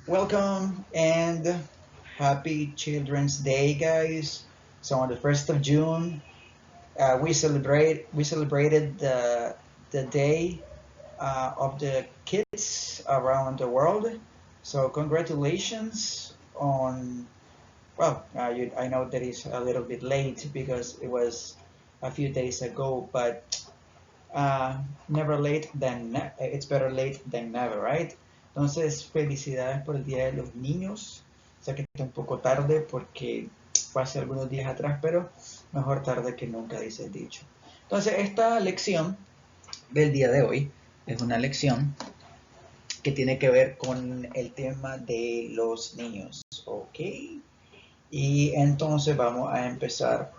Welcome and happy Children's Day, guys. So on the 1st of June, we celebrated the day of the kids around the world. So congratulations on I know that it's a little bit late because it was a few days ago, but never late than it's better late than never, right? Entonces, felicidades por el Día de los Niños. Sé que está un poco tarde porque fue hace algunos días atrás, pero mejor tarde que nunca, dice el dicho. Entonces, esta lección del día de hoy es una lección que tiene que ver con el tema de los niños, ¿ok? Y entonces vamos a empezar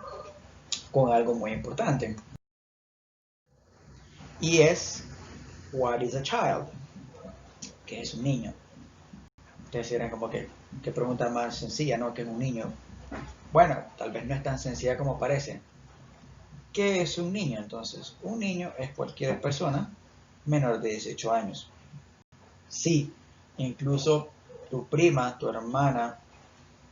con algo muy importante. Y es, what is a child? ¿Qué es un niño? Ustedes eran como que, qué pregunta más sencilla, ¿no? ¿Qué es un niño? Bueno, tal vez no es tan sencilla como parece. ¿Qué es un niño entonces? Un niño es cualquier persona menor de 18 años. Sí, incluso tu prima, tu hermana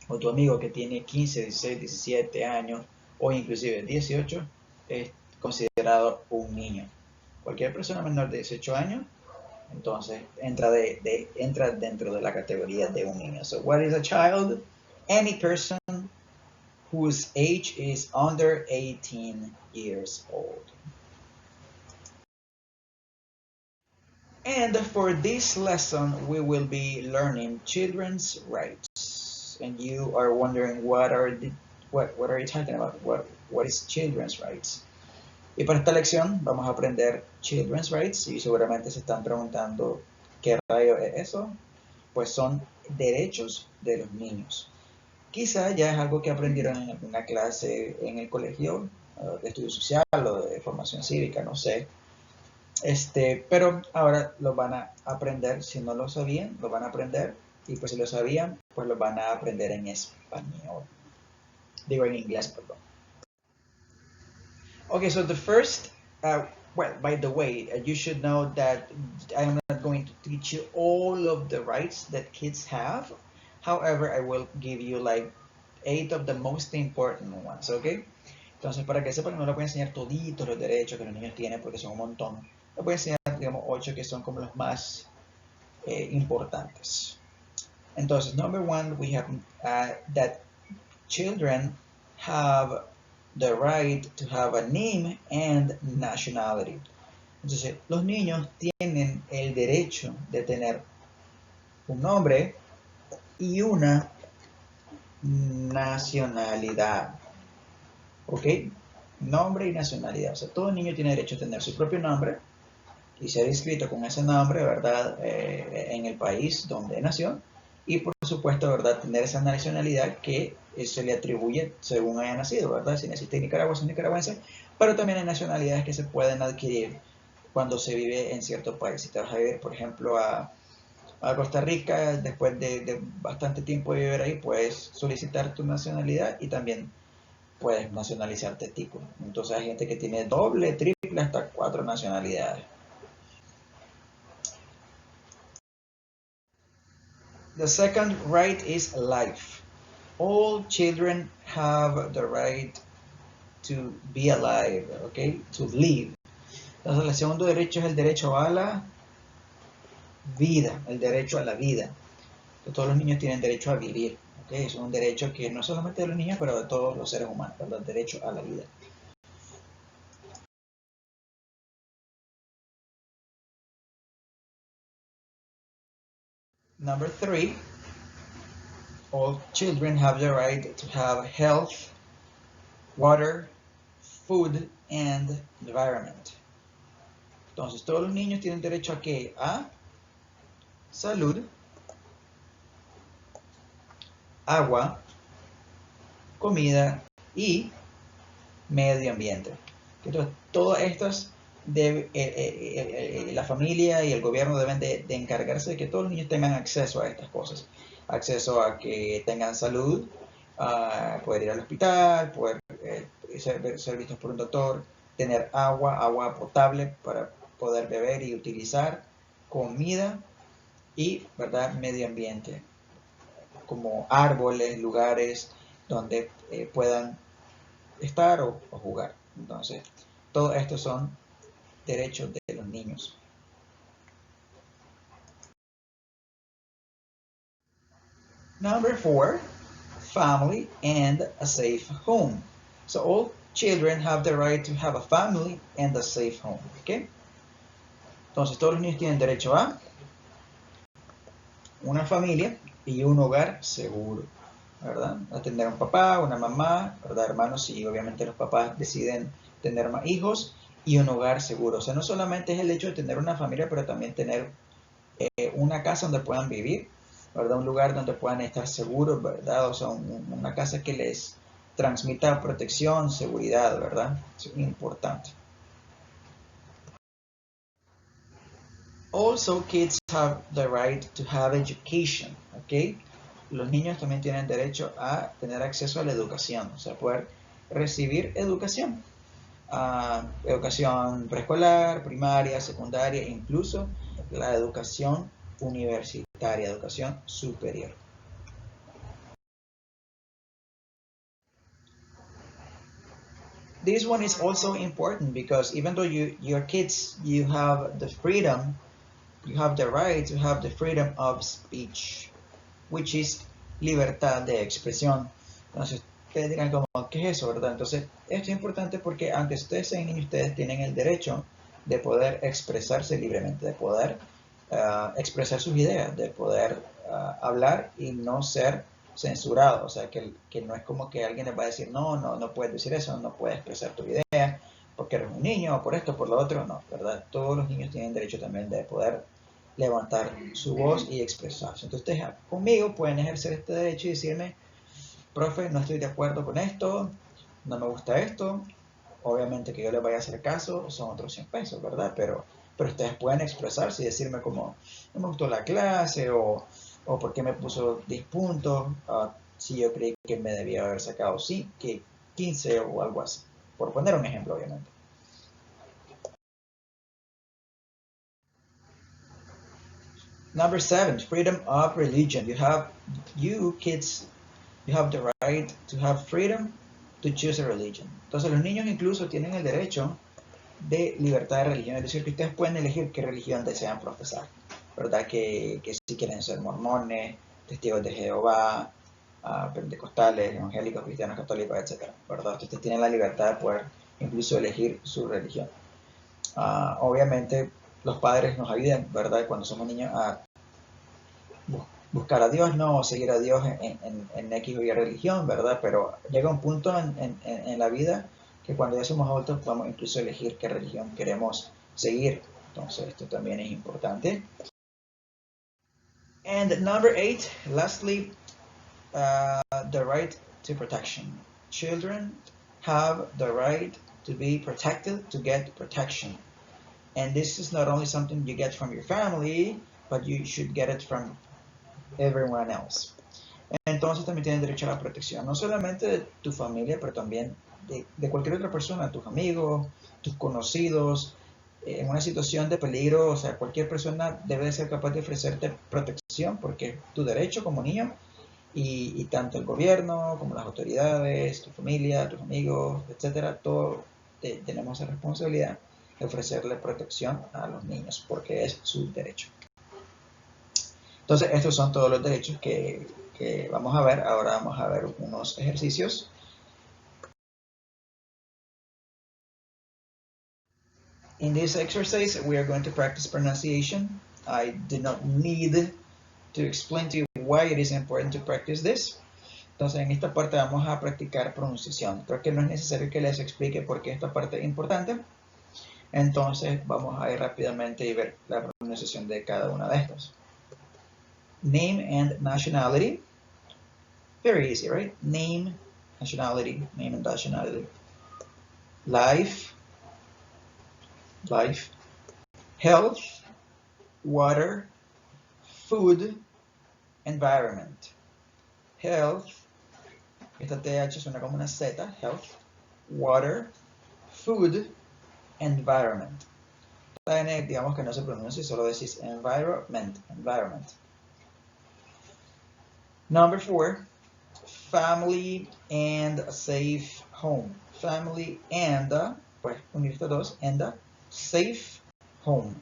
o tu amigo que tiene 15, 16, 17 años o inclusive 18 es considerado un niño. Cualquier persona menor de 18 años entonces entra dentro de la categoría de un niño. So what is a child? Any person whose age is under 18 years old. And for this lesson, we will be learning children's rights. And you are wondering what are you talking about? What is children's rights? Y para esta lección vamos a aprender children's rights y seguramente se están preguntando qué rayo es eso. Pues son derechos de los niños. Quizá ya es algo que aprendieron en alguna clase en el colegio de estudio social o de formación cívica, no sé. Pero ahora lo van a aprender, si no lo sabían, lo van a aprender, y pues si lo sabían, pues lo van a aprender en español. Digo en inglés, perdón. Okay, so the first, well, by the way, you should know that I am not going to teach you all of the rights that kids have. However, I will give you like 8 of the most important ones, okay? Entonces, para que sepan, no les voy a enseñar toditos los derechos que los niños tienen porque son un montón. Les voy a enseñar, digamos, 8 que son como los más importantes. Entonces, number 1, we have that children have the right to have a name and nationality. Entonces, los niños tienen el derecho de tener un nombre y una nacionalidad. ¿Ok? Nombre y nacionalidad. O sea, todo niño tiene derecho a tener su propio nombre y ser inscrito con ese nombre, ¿verdad? En el país donde nació. Y por supuesto, ¿verdad? Tener esa nacionalidad que se le atribuye según haya nacido, ¿verdad? Si naciste en Nicaragua, son nicaragüenses. Pero también hay nacionalidades que se pueden adquirir cuando se vive en cierto país. Si te vas a vivir, por ejemplo, a Costa Rica, después de bastante tiempo de vivir ahí, puedes solicitar tu nacionalidad y también puedes nacionalizarte título. Entonces hay gente que tiene doble, triple, hasta 4 nacionalidades. The second right is life. All children have the right to be alive, okay? To live. Entonces el segundo derecho es el derecho a la vida, el derecho a la vida. Que todos los niños tienen derecho a vivir, okay? Es un derecho que no solamente de los niños, pero de todos los seres humanos, ¿verdad? El derecho a la vida. Number 3, all children have the right to have health, water, food, and environment. Entonces, todos los niños tienen derecho a ¿qué? A salud, agua, comida y medio ambiente. Entonces, todas estas la familia y el gobierno deben de encargarse de que todos los niños tengan acceso a estas cosas. Acceso a que tengan salud, a poder ir al hospital, poder ser vistos por un doctor, tener agua potable para poder beber y utilizar, comida y, ¿verdad?, medio ambiente, como árboles, lugares donde puedan estar o jugar. Entonces, todos estos son derechos de los niños. Number 4, family and a safe home. So all children have the right to have a family and a safe home. ¿Okay? Entonces todos los niños tienen derecho a una familia y un hogar seguro, ¿verdad? A tener un papá, una mamá, ¿verdad? Hermanos, y obviamente los papás deciden tener más hijos y un hogar seguro. O sea, no solamente es el hecho de tener una familia, pero también tener una casa donde puedan vivir, ¿verdad? Un lugar donde puedan estar seguros, ¿verdad? O sea, una casa que les transmita protección, seguridad, ¿verdad? Es importante. Also, kids have the right to have education, ¿ok? Los niños también tienen derecho a tener acceso a la educación, o sea, poder recibir educación. Educación preescolar, primaria, secundaria, incluso la educación universitaria, educación superior. This one is also important because even though your kids, you have the freedom, you have the right to have the freedom of speech, which is libertad de expresión. Entonces, ustedes dirán como, ¿qué es eso, verdad? Entonces, esto es importante porque aunque ustedes sean niños, ustedes tienen el derecho de poder expresarse libremente, de poder expresar sus ideas, de poder hablar y no ser censurado. O sea, que no es como que alguien les va a decir, no puedes decir eso, no puedes expresar tu idea, porque eres un niño, o por esto, por lo otro, no, ¿verdad? Todos los niños tienen derecho también de poder levantar su voz y expresarse. Entonces, ustedes conmigo pueden ejercer este derecho y decirme, profe, no estoy de acuerdo con esto, no me gusta esto. Obviamente que yo les vaya a hacer caso, son otros 100 pesos, ¿verdad? Pero ustedes pueden expresarse y decirme como, no me gustó la clase o por qué me puso 10 puntos, si yo creí que me debía haber sacado sí, que 15 o algo así. Por poner un ejemplo, obviamente. Number 7, freedom of religion. You kids, you have the right to have freedom to choose a religion. Entonces los niños incluso tienen el derecho de libertad de religión, es decir, que ustedes pueden elegir qué religión desean profesar, ¿verdad? Que si quieren ser mormones, testigos de Jehová, pentecostales, evangélicos, cristianos, católicos, etcétera, ¿verdad? Ustedes tienen la libertad de poder incluso elegir su religión. Obviamente los padres nos ayudan, ¿verdad? Cuando somos niños a buscar a Dios, no seguir a Dios en X o Y religión, ¿verdad? Pero llega un punto en la vida que cuando ya somos adultos podemos incluso elegir qué religión queremos seguir. Entonces esto también es importante. And number 8, lastly, the right to protection. Children have the right to be protected, to get protection. And this is not only something you get from your family, but you should get it from everyone else. Entonces también tienes derecho a la protección, no solamente de tu familia, pero también de cualquier otra persona, tus amigos, tus conocidos. En una situación de peligro, o sea, cualquier persona debe de ser capaz de ofrecerte protección porque es tu derecho como niño y tanto el gobierno como las autoridades, tu familia, tus amigos, etcétera, todos tenemos esa responsabilidad de ofrecerle protección a los niños porque es su derecho. Entonces, estos son todos los derechos que vamos a ver. Ahora vamos a ver unos ejercicios. In this exercise, we are going to practice pronunciation. I did not need to explain to you why it is important to practice this. Entonces, en esta parte vamos a practicar pronunciación. Creo que no es necesario que les explique por qué esta parte es importante. Entonces, vamos a ir rápidamente y ver la pronunciación de cada una de estas. Name and nationality. Very easy, right? Name, nationality, name and nationality. Life, life. Health, water, food, environment. Health, esta TH suena como una Z, health, water, food, environment. esta N, digamos que no se pronuncia, solo decís environment. Number 4, family and a safe home. Family and, pues unir estos dos, and a safe home.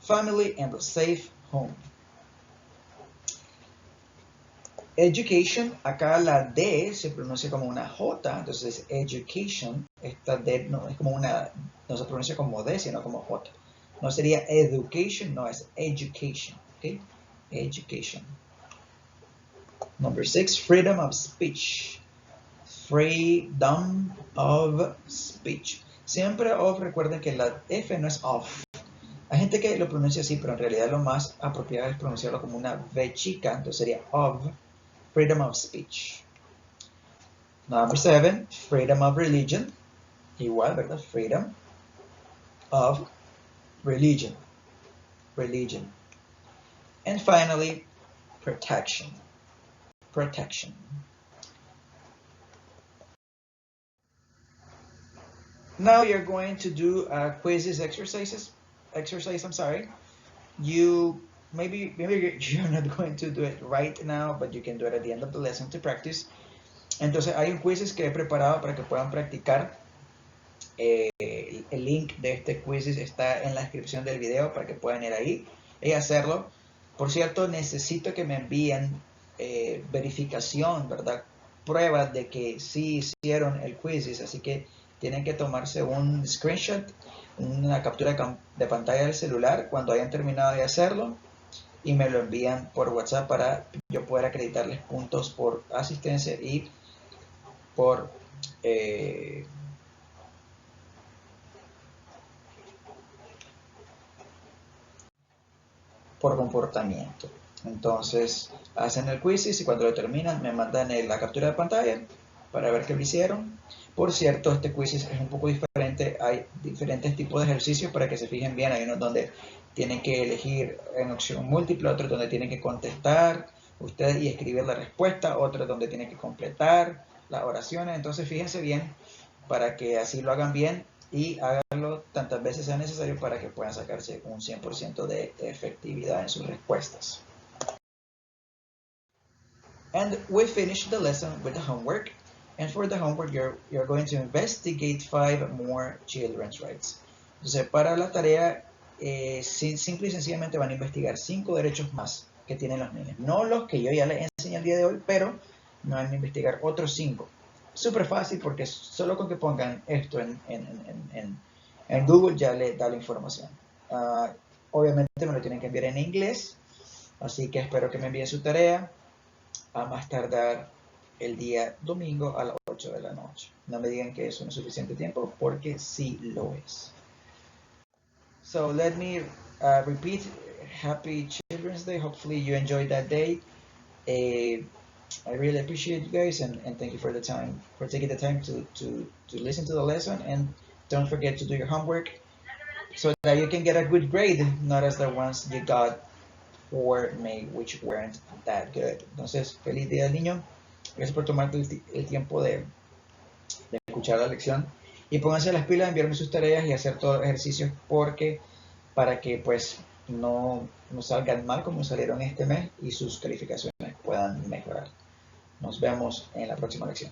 Family and a safe home. Education, acá la D se pronuncia como una J, entonces education, esta D no es como una, no se pronuncia como D, sino como J. No sería education, no es education, ¿ok? Education. Number 6, freedom of speech. Freedom of speech. Siempre of, recuerden que la F no es of. Hay gente que lo pronuncia así, pero en realidad lo más apropiado es pronunciarlo como una V chica, entonces sería of. Freedom of speech. Number 7, freedom of religion. Igual, ¿verdad? Freedom of religion. Religion. And finally, protection. Protection. Now you're going to do quizzes, exercise. You maybe you're not going to do it right now, but you can do it at the end of the lesson to practice. Entonces hay un quizzes que he preparado para que puedan practicar. El link de este quizzes está en la descripción del video para que puedan ir ahí y hacerlo. Por cierto, necesito que me envíen verificación, ¿verdad? Pruebas de que sí hicieron el quizzes, así que tienen que tomarse un screenshot, una captura de pantalla del celular cuando hayan terminado de hacerlo y me lo envían por WhatsApp para yo poder acreditarles puntos por asistencia y por comportamiento. Entonces hacen el quiz y cuando lo terminan me mandan la captura de pantalla para ver qué lo hicieron. Por cierto, este quiz es un poco diferente. Hay diferentes tipos de ejercicios para que se fijen bien. Hay unos donde tienen que elegir en opción múltiple, otros donde tienen que contestar ustedes y escribir la respuesta, otros donde tienen que completar las oraciones. Entonces fíjense bien para que así lo hagan bien y háganlo tantas veces sea necesario para que puedan sacarse un 100% de efectividad en sus respuestas. And we finished the lesson with the homework. And for the homework, you're going to investigate 5 more children's rights. Entonces, para la tarea, simple y sencillamente van a investigar 5 derechos más que tienen los niños. No los que yo ya les enseñé el día de hoy, pero van a investigar otros 5. Súper fácil porque solo con que pongan esto en Google ya les da la información. Obviamente me lo tienen que enviar en inglés, así que espero que me envíen su tarea a más tardar el día domingo a las 8 de la noche. No me digan que eso no es suficiente tiempo porque sí lo es. So let me repeat, happy Children's Day. Hopefully you enjoyed that day. I really appreciate you guys and thank you for taking the time to listen to the lesson, and don't forget to do your homework so that you can get a good grade, not as the ones you got for May, which weren't that good. Entonces, feliz día del niño. Gracias por tomarte el tiempo de escuchar la lección y pónganse las pilas, enviarme sus tareas y hacer todos los ejercicios para que pues no salgan mal como salieron este mes y sus calificaciones puedan mejorar. Nos vemos en la próxima lección.